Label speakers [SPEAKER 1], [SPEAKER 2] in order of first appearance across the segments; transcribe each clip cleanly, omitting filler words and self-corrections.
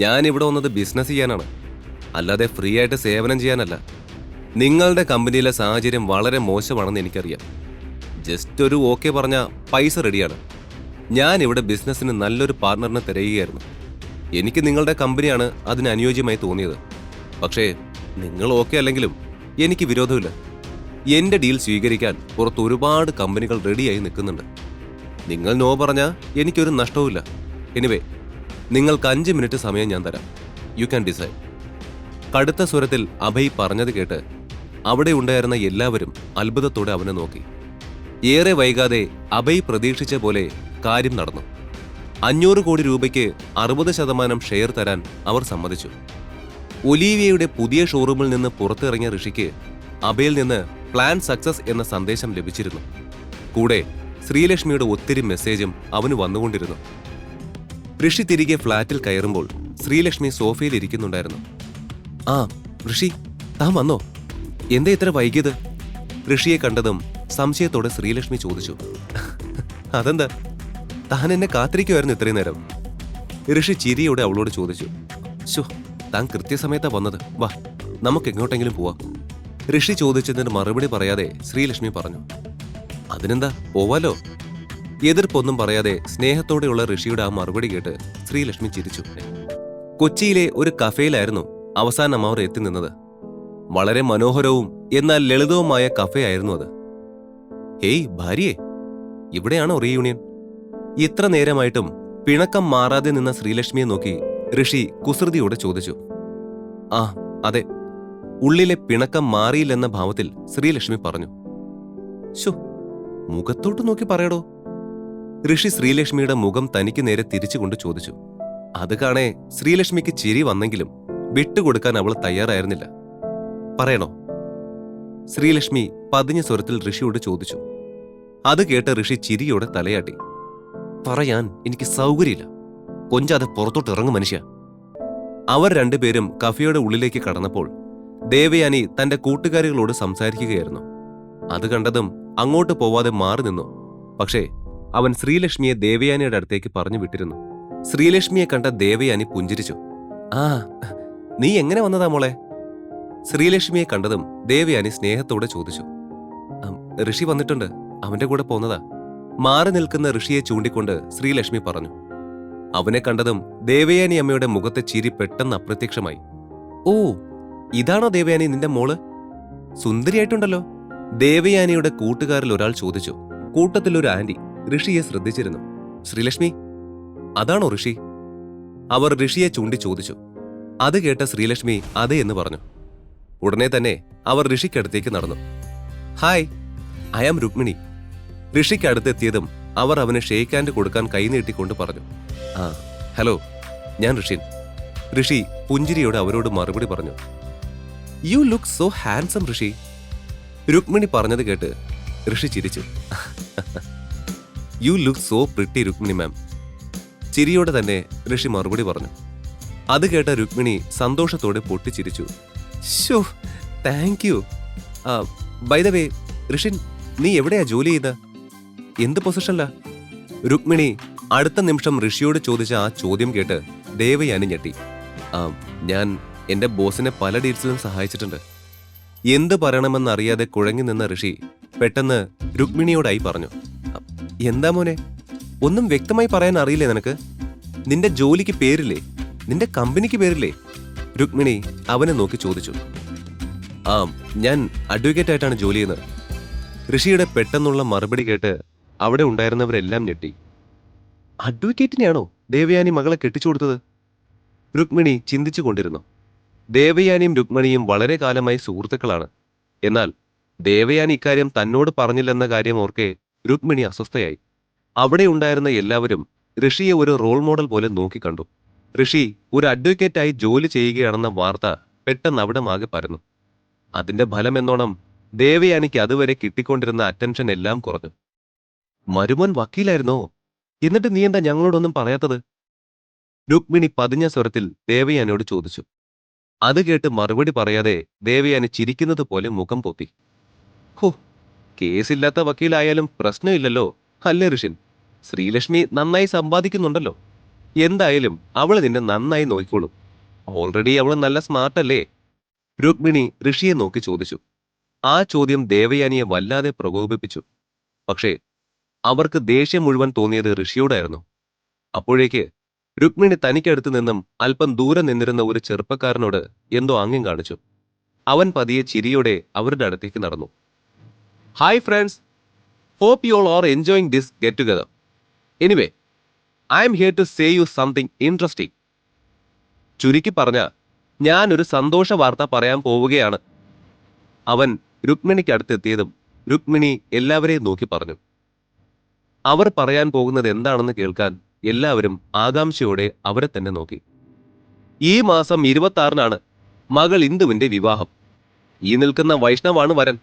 [SPEAKER 1] ഞാനിവിടെ വന്നത് ബിസിനസ് ചെയ്യാനാണ്, അല്ലാതെ ഫ്രീ ആയിട്ട് സേവനം ചെയ്യാനല്ല. നിങ്ങളുടെ കമ്പനിയിലെ സാഹചര്യം വളരെ മോശമാണെന്ന് എനിക്കറിയാം. ജസ്റ്റ് ഒരു ഓക്കെ പറഞ്ഞാൽ പൈസ റെഡിയാണ്. ഞാൻ ഇവിടെ ബിസിനസ്സിന് നല്ലൊരു പാർട്ണറിനെ തിരയുകയായിരുന്നു. എനിക്ക് നിങ്ങളുടെ കമ്പനിയാണ് അതിന് അനുയോജ്യമായി തോന്നിയത്. പക്ഷേ നിങ്ങൾ ഓക്കെ അല്ലെങ്കിലും എനിക്ക് വിരോധമില്ല. എന്റെ ഡീൽ സ്വീകരിക്കാൻ പുറത്ത് ഒരുപാട് കമ്പനികൾ റെഡിയായി നിൽക്കുന്നുണ്ട്. നിങ്ങൾ നോ പറഞ്ഞാൽ എനിക്കൊരു നഷ്ടവുമില്ല. എനിവേ, നിങ്ങൾക്ക് 5 മിനിറ്റ് സമയം ഞാൻ തരാം. You can decide. കടുത്ത സ്വരത്തിൽ അഭയ് പറഞ്ഞത് കേട്ട് അവിടെ ഉണ്ടായിരുന്ന എല്ലാവരും അത്ഭുതത്തോടെ അവനെ നോക്കി. ഏറെ വൈകാതെ അഭയ് പ്രതീക്ഷിച്ച പോലെ കാര്യം നടന്നു. 500 കോടി രൂപയ്ക്ക് 60% ഷെയർ തരാൻ അവർ സമ്മതിച്ചു. ഒലീവിയയുടെ പുതിയ ഷോറൂമിൽ നിന്ന് പുറത്തിറങ്ങിയ ഋഷിക്ക് അഭയിൽ നിന്ന് പ്ലാൻ സക്സസ് എന്ന സന്ദേശം ലഭിച്ചിരുന്നു. കൂടെ ശ്രീലക്ഷ്മിയുടെ ഒത്തിരി മെസ്സേജും അവന് വന്നുകൊണ്ടിരുന്നു. ഋഷി തിരികെ ഫ്ളാറ്റിൽ കയറുമ്പോൾ ശ്രീലക്ഷ്മി സോഫയിൽ ഇരിക്കുന്നുണ്ടായിരുന്നു. ആ ഋഷി, താൻ വന്നോ? എന്താ ഇത്ര വൈകിയത്? ഋഷിയെ കണ്ടതും സംശയത്തോടെ ശ്രീലക്ഷ്മി ചോദിച്ചു. അതെന്താ, താൻ എന്നെ കാത്തിരിക്കുമായിരുന്നു ഇത്രയും നേരം? ഋഷി ചിരിയോടെ അവളോട് ചോദിച്ചു. ശോ, താൻ കൃത്യസമയത്താ വന്നത്. വാ, നമുക്ക് എങ്ങോട്ടെങ്കിലും പോവാം. ഋഷി ചോദിച്ചതിന് മറുപടി പറയാതെ ശ്രീലക്ഷ്മി പറഞ്ഞു. അതിനെന്താ, പോവാലോ. എതിർപ്പൊന്നും പറയാതെ സ്നേഹത്തോടെയുള്ള ഋഷിയുടെ ആ മറുപടി കേട്ട് ശ്രീലക്ഷ്മി ചിരിച്ചു. കൊച്ചിയിലെ ഒരു കഫേയിലായിരുന്നു അവസാനം അവർ എത്തി നിന്നത്. വളരെ മനോഹരവും എന്നാൽ ലളിതവുമായ കഫേ ആയിരുന്നു അത്. ഹേയ് ഭാര്യയെ, ഇവിടെയാണോ റീയൂണിയൻ? ഇത്ര നേരമായിട്ടും പിണക്കം മാറാതെ നിന്ന ശ്രീലക്ഷ്മിയെ നോക്കി ഋഷി കുസൃതിയോടെ ചോദിച്ചു. ആ അതെ, ഉള്ളിലെ പിണക്കം മാറിയില്ലെന്ന ഭാവത്തിൽ ശ്രീലക്ഷ്മി പറഞ്ഞു. ശോ, മുഖത്തോട്ട് നോക്കി പറയടോ. ഋഷി ശ്രീലക്ഷ്മിയുടെ മുഖം തനിക്ക് നേരെ തിരിച്ചുകൊണ്ട് ചോദിച്ചു. അത് കാണേ ശ്രീലക്ഷ്മിക്ക് ചിരി വന്നെങ്കിലും വിട്ടുകൊടുക്കാൻ അവൾ തയ്യാറായിരുന്നില്ല. പറയണോ? ശ്രീലക്ഷ്മി പതിഞ്ഞ സ്വരത്തിൽ ഋഷിയോട് ചോദിച്ചു. അത് കേട്ട ഋഷി ചിരിയോടെ തലയാട്ടി. പറയാൻ എനിക്ക് സൗകര്യമില്ല, കൊഞ്ചാതെ പുറത്തോട്ട് ഇറങ്ങും മനുഷ്യ. അവർ രണ്ടുപേരും കഫേയുടെ ഉള്ളിലേക്ക് കടന്നപ്പോൾ ദേവയാനി തന്റെ കൂട്ടുകാരികളോട് സംസാരിക്കുകയായിരുന്നു. അത് കണ്ടതും അങ്ങോട്ട് പോവാതെ മാറി നിന്നു. പക്ഷേ അവൻ ശ്രീലക്ഷ്മിയെ ദേവയാനിയുടെ അടുത്തേക്ക് പറഞ്ഞു വിട്ടിരുന്നു. ശ്രീലക്ഷ്മിയെ കണ്ട ദേവയാനി പുഞ്ചിരിച്ചു. ആ, നീ എങ്ങനെ വന്നതാ മോളെ? ശ്രീലക്ഷ്മിയെ കണ്ടതും ദേവയാനി സ്നേഹത്തോടെ ചോദിച്ചു. ഋഷി വന്നിട്ടുണ്ട്, അവന്റെ കൂടെ പോന്നതാ. മാറി നിൽക്കുന്ന ഋഷിയെ ചൂണ്ടിക്കൊണ്ട് ശ്രീലക്ഷ്മി പറഞ്ഞു. അവനെ കണ്ടതും ദേവയാനി അമ്മയുടെ മുഖത്തെ ചിരി പെട്ടെന്ന് അപ്രത്യക്ഷമായി. ഓ, ഇതാണോ ദേവയാനി നിന്റെ മോള്? സുന്ദരിയായിട്ടുണ്ടല്ലോ. ദേവയാനിയുടെ കൂട്ടുകാരിൽ ഒരാൾ ചോദിച്ചു. കൂട്ടത്തിലൊരു ആന്റി ഋഷിയെ ശ്രദ്ധിച്ചിരുന്നു. ശ്രീലക്ഷ്മി, അതാണോ ഋഷി? അവർ ഋഷിയെ ചൂണ്ടി ചോദിച്ചു. അത് കേട്ട ശ്രീലക്ഷ്മി അതെ എന്ന് പറഞ്ഞു. ഉടനെ തന്നെ അവർ ഋഷിക്കടുത്തേക്ക് നടന്നു. Hi, I am Rukmini. ഋഷിക്കടുത്തെത്തിയതും അവർ അവന് ഷേക്ക് ഹാൻഡ് കൊടുക്കാൻ കൈനീട്ടിക്കൊണ്ട് പറഞ്ഞു. ആ ഹലോ, ഞാൻ ഋഷിൻ. ഋഷി പുഞ്ചിരിയോടെ അവരോട് മറുപടി പറഞ്ഞു. You look so handsome Rishi. Rukmini പറഞ്ഞത് കേട്ട് ഋഷി ചിരിച്ചു. You look so pretty Rukmini ma'am. ചിരിയോടെ തന്നെ ഋഷി മറുപടി പറഞ്ഞു. അത് കേട്ട രുക്മിണി സന്തോഷത്തോടെ പൊട്ടിച്ചിരിച്ചു. ശോ, thank you. By the way Rishin, നീ എവിടെയാ ജോലി ചെയ്ത? എന്ത് പൊസിഷനിലാ? രുക്മിണി അടുത്ത നിമിഷം ഋഷിയോട് ചോദിച്ച ആ ചോദ്യം കേട്ട് ദേവയാനി ഞെട്ടി. ഞാൻ എന്റെ ബോസിനെ പല ഡീൽസിലും സഹായിച്ചിട്ടുണ്ട്. എന്ത് പറയണമെന്നറിയാതെ കുഴങ്ങി നിന്ന ഋഷി പെട്ടെന്ന് രുക്മിണിയോടായി പറഞ്ഞു. എന്താ മോനെ, ഒന്നും വ്യക്തമായി പറയാൻ അറിയില്ലേ നിനക്ക്? നിന്റെ ജോലിക്ക് പേരില്ലേ? നിന്റെ കമ്പനിക്ക് പേരില്ലേ? രുക്മിണി അവനെ നോക്കി ചോദിച്ചു. ഞാൻ അഡ്വക്കേറ്റ് ആയിട്ടാണ് ജോലി ചെയ്യുന്നത്. ഋഷിയുടെ പെട്ടെന്നുള്ള മറുപടി കേട്ട് അവിടെ ഉണ്ടായിരുന്നവരെല്ലാം ഞെട്ടി. അഡ്വക്കേറ്റിനെയാണോ ദേവയാനി മകളെ കെട്ടിച്ചു കൊടുത്തത്? രുക്മിണി ചിന്തിച്ചു കൊണ്ടിരുന്നു. ദേവയാനിയും രുക്മിണിയും വളരെ കാലമായി സുഹൃത്തുക്കളാണ്. എന്നാൽ ദേവയാനി ഇക്കാര്യം തന്നോട് പറഞ്ഞില്ലെന്ന കാര്യം ഓർക്കെ രുക്മിണി അസ്വസ്ഥയായി. അവിടെ ഉണ്ടായിരുന്ന എല്ലാവരും ഋഷിയെ ഒരു റോൾ മോഡൽ പോലെ നോക്കിക്കണ്ടു. ഋഷി ഒരു അഡ്വക്കേറ്റായി ജോലി ചെയ്യുകയാണെന്ന വാർത്ത പെട്ടെന്ന് അവിടെ ആകെ പരന്നു. അതിന്റെ ഫലം എന്നോണം ദേവയാനിക്ക് അതുവരെ കിട്ടിക്കൊണ്ടിരുന്ന അറ്റൻഷൻ എല്ലാം കുറഞ്ഞു. മരുമോൻ വക്കീലായിരുന്നോ? എന്നിട്ട് നീ എന്താ ഞങ്ങളോടൊന്നും പറയാത്തത്? രുക്മിണി പതിഞ്ഞ സ്വരത്തിൽ ദേവയാനിയോട് ചോദിച്ചു. അത് കേട്ട് മറുപടി പറയാതെ ദേവയാനി ചിരിക്കുന്നത് പോലെ മുഖം പൊത്തി. ഹോ, കേസില്ലാത്ത വക്കീലായാലും പ്രശ്നമില്ലല്ലോ അല്ലേ ഋഷിൻ? ശ്രീലക്ഷ്മി നന്നായി സമ്പാദിക്കുന്നുണ്ടല്ലോ. എന്തായാലും അവൾ നിന്നെ നന്നായി നോക്കിക്കോളും. ഓൾറെഡി അവൾ നല്ല സ്മാർട്ട് അല്ലേ? രുക്മിണി ഋഷിയെ നോക്കി ചോദിച്ചു. ആ ചോദ്യം ദേവയാനിയെ വല്ലാതെ പ്രകോപിപ്പിച്ചു. പക്ഷേ അവർക്ക് ദേഷ്യം മുഴുവൻ തോന്നിയത് ഋഷിയോടായിരുന്നു. അപ്പോഴേക്ക് രുക്മിണി തനിക്കടുത്ത് നിന്നും അല്പം ദൂരെ നിന്നിരുന്ന ഒരു ചെറുപ്പക്കാരനോട് എന്തോ ആംഗ്യം കാണിച്ചു. അവൻ പതിയെ ചിരിയോടെ അവരുടെ അടുത്തേക്ക് നടന്നു. Hi friends, hope you all are enjoying this get together. Anyway, I am here to say you something interesting. ചുരുക്കി പറഞ്ഞ, ഞാനൊരു സന്തോഷ വാർത്ത പറയാൻ പോവുകയാണ്. അവൻ രുക്മിണിക്ക് അടുത്തെത്തിയതും രുക്മിണി എല്ലാവരെയും നോക്കി പറഞ്ഞു. അവർ പറയാൻ പോകുന്നത് എന്താണെന്ന് കേൾക്കാൻ എല്ലാവരും ആകാംക്ഷയോടെ അവരെ തന്നെ നോക്കി. ഈ മാസം 26-നാണ് മകൾ ഇന്ദുവിന്റെ വിവാഹം. ഈ നിൽക്കുന്ന വൈഷ്ണവാണ് വരൻ.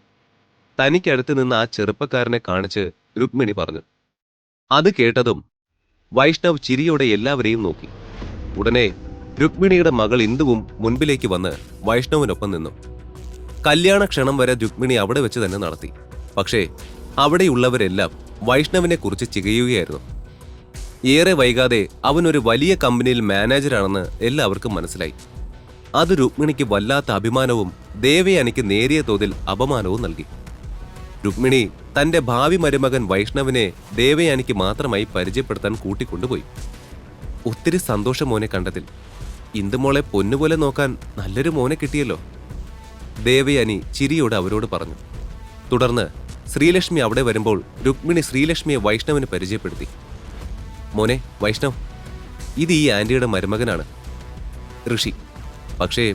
[SPEAKER 1] തനിക്കടുത്ത് നിന്ന് ആ ചെറുപ്പക്കാരനെ കാണിച്ച് രുക്മിണി പറഞ്ഞു. അത് കേട്ടതും വൈഷ്ണവ് ചിരിയോടെ എല്ലാവരെയും നോക്കി. ഉടനെ രുക്മിണിയുടെ മകൾ ഇന്ദുവും മുൻപിലേക്ക് വന്ന് വൈഷ്ണവിനൊപ്പം നിന്നു. കല്യാണ ക്ഷണം വരെ രുക്മിണി അവിടെ വെച്ച് തന്നെ നടത്തി. പക്ഷേ അവിടെയുള്ളവരെല്ലാം വൈഷ്ണവിനെ കുറിച്ച് ചികയുകയായിരുന്നു. ഏറെ വൈകാതെ അവനൊരു വലിയ കമ്പനിയിൽ മാനേജരാണെന്ന് എല്ലാവർക്കും മനസ്സിലായി. അത് രുക്മിണിക്ക് വല്ലാത്ത അഭിമാനവും ദേവയാനിക്ക് നേരിയ തോതിൽ അപമാനവും നൽകി. രുക്മിണി തന്റെ ഭാവി മരുമകൻ വൈഷ്ണവിനെ ദേവയാനിക്ക് മാത്രമായി പരിചയപ്പെടുത്താൻ കൂട്ടിക്കൊണ്ടുപോയി. ഒത്തിരി സന്തോഷം മോനെ കണ്ടതിൽ. ഇന്ദുമോളെ പൊന്നുപോലെ നോക്കാൻ നല്ലൊരു മോനെ കിട്ടിയല്ലോ, ദേവയാനി ചിരിയോട് അവരോട് പറഞ്ഞു. തുടർന്ന് ശ്രീലക്ഷ്മി അവിടെ വരുമ്പോൾ രുക്മിണി ശ്രീലക്ഷ്മിയെ വൈഷ്ണവിന് പരിചയപ്പെടുത്തി. മോനെ വൈഷ്ണവ്, ഇത് ഈ ആന്റിയുടെ മരുമകനാണ് ഋഷി. പക്ഷേ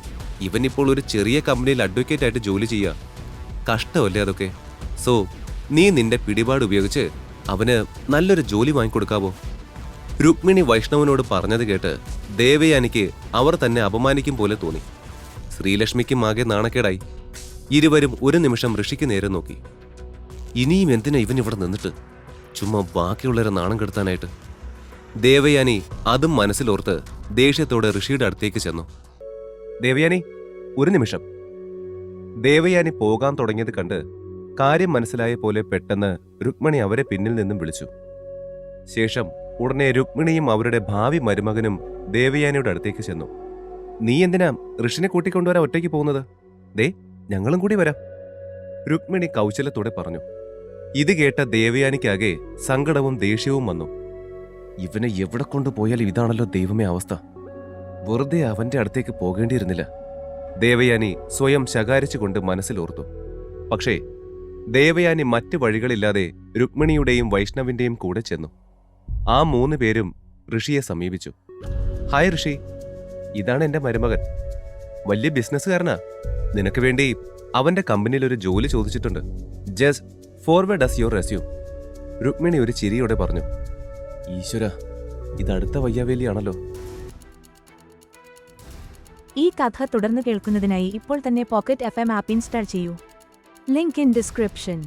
[SPEAKER 1] ഇവനിപ്പോൾ ഒരു ചെറിയ കമ്പനിയിൽ അഡ്വക്കേറ്റ് ആയിട്ട് ജോലി ചെയ്യുക. കഷ്ടമല്ലേ അതൊക്കെ? സോ നീ നിന്റെ പിടിപാട് ഉപയോഗിച്ച് അവന് നല്ലൊരു ജോലി വാങ്ങിക്കൊടുക്കാവോ? രുക്മിണി വൈഷ്ണവനോട് പറഞ്ഞത് കേട്ട് ദേവയാനിക്ക് അവർ തന്നെ അപമാനിക്കും പോലെ തോന്നി. ശ്രീലക്ഷ്മിക്കും ആകെ നാണക്കേടായി. ഇരുവരും ഒരു നിമിഷം ഋഷിക്ക് നേരെ നോക്കി. ഇനിയും എന്തിനാ ഇവൻ ഇവിടെ നിന്നിട്ട്? ചുമ്മാ ബാക്കിയുള്ളവരെ നാണം കെടുത്താനായിട്ട്. ദേവയാനി അതും മനസ്സിലോർത്ത് ദേഷ്യത്തോടെ ഋഷിയുടെ അടുത്തേക്ക് ചെന്നു. ദേവയാനി, ഒരു നിമിഷം. ദേവയാനി പോകാൻ തുടങ്ങിയത് കണ്ട് കാര്യം മനസ്സിലായ പോലെ പെട്ടെന്ന് രുക്മിണി അവരെ പിന്നിൽ നിന്നും വിളിച്ചു. ശേഷം ഉടനെ രുക്മിണിയും അവരുടെ ഭാവി മരുമകനും ദേവയാനിയുടെ അടുത്തേക്ക് ചെന്നു. നീ എന്തിനാ ഋഷിനെ കൂട്ടിക്കൊണ്ടുവരാൻ ഒറ്റയ്ക്ക് പോകുന്നത്? ദേ, ഞങ്ങളും കൂടി വരാം, രുക്മിണി കൗശലത്തോടെ പറഞ്ഞു. ഇത് കേട്ട ദേവയാനിക്കാകെ സങ്കടവും ദേഷ്യവും വന്നു. ഇവനെ എവിടെ കൊണ്ടുപോയാലും ഇതാണല്ലോ ദൈവമേ അവസ്ഥ. വെറുതെ അവന്റെ അടുത്തേക്ക് പോകേണ്ടിയിരുന്നില്ല, ദേവയാനി സ്വയം ശകാരിച്ചുകൊണ്ട് മനസ്സിലോർത്തു. പക്ഷേ ദേവയാനി മറ്റ് വഴികളില്ലാതെ രുക്മിണിയുടെയും വൈഷ്ണവിന്റെയും കൂടെ ചെന്നു. ആ 3 പേരും ഋഷിയെ സമീപിച്ചു. ഹായ് ഋഷി, ഇതാണ് എന്റെ മരുമകൻ. വലിയ ബിസിനസ്സുകാരനാ. നിനക്ക് വേണ്ടി അവന്റെ കമ്പനിയിൽ ഒരു ജോലി ചോദിച്ചിട്ടുണ്ട്. Just forward us your resume, Rukmini ഒരു ചിരിയോടെ പറഞ്ഞു. ഈശ്വര, ഇതടുത്ത വയ്യാവേലിയാണല്ലോ.
[SPEAKER 2] ഈ കഥ തുടർന്ന് കേൾക്കുന്നതിനായി ഇപ്പോൾ തന്നെ പോക്കറ്റ് FM ആപ്പ് ഇൻസ്റ്റാൾ ചെയ്യൂ. Link in description.